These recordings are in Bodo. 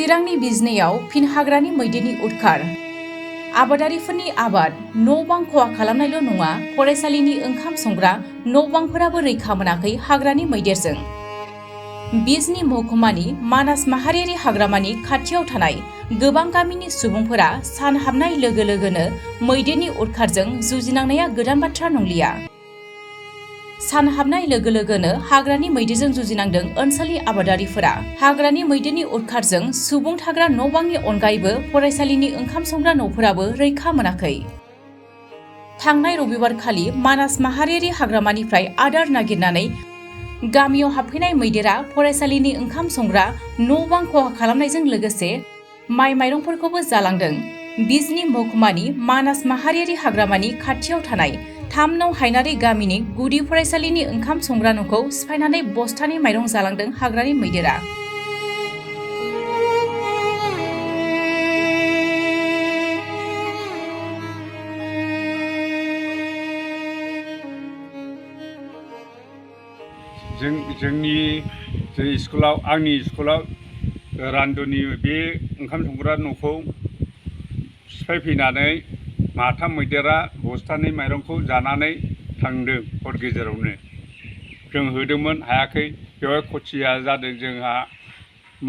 चिरांनि बिजनेयाव फिन हाग्रानि मैदेरनि उदखार। आबादारिफोरनि आबाद न' बां खहा खालामनायल' नङा, फरायसालिनि ओंखाम संग्रा न' बांफोराबो रैखा मोनाखै हाग्रानि मैदेरजों। बिजनी महकुमानि मानास माहारियारि हाग्रामानि खाथियाव थानाय गोबां गामिनि सुबुंफोरा सान हाबनाय लोगो लोगोनो मैदेरनि उदखारजों जुजिनांनाया गोदान बाथ्रा नंलिया। सान हाबनाय लोगो लोगोनो हाग्रानि मैदेरजों जुजिनांदों ओनसोलनि आबादारिफोरा। हाग्रानि मैदेरनि उदखारजों सुबुं थाग्रा न' बांनि अनगायैबो फरायसालिनि ओंखाम संग्रा न'फोराबो रैखा मोनाखै। थांनाय रबिबारखालि मानास माहारियारि हाग्रामानिफ्राय आदार नागिरनानै गामियाव हाबफैनाय मैदेरा फरायसालिनि ओंखाम संग्रा न' बां खहा खालामनायजों लोगोसे माइ माइरंफोरखौबो जालांदों। बिजनी महकुमानि मानास माहारियारि हाग्रामानि खाथियाव थानाय 3 नं हायनारि गामिनि गुदि फरायसालिनि ओंखाम संग्रा न'खौ सिफायनानै बस्थानै माइरं जालांदों हाग्रानि मैदेरा। जोंनि स्कुलाव आंनि स्कुलाव रान्दुनि बे ओंखाम संग्रा न'खौ सिफायफैनानै माथाम मैदेरा बस्थानै माइरंखौ जानानै थांदों हर गेजेरावनो। जों होदोंमोन हायाखै। बेवहाय खथिया जादों जोंहा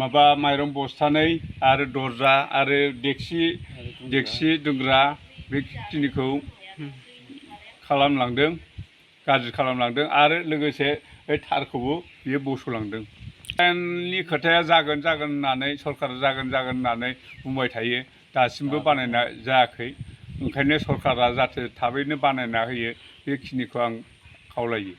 माबा माइरं बस्थानै आरो दरजा आरो देक्सि दुंग्रा बेखिनिखौ खालामलांदों, गाज्रि खालामलांदों आरो लोगोसे बे थारखौबो बियो बस'लांदों। लाइननि खोथाया जागोन होननानै सरकारा जागोन होननानै बुंबाय थायो, दासिमबो बानायना जायाखै। ओंखायनो सरकारा जाहाथे थाबैनो बानायना होयो बेखिनिखौ आं खावलायो।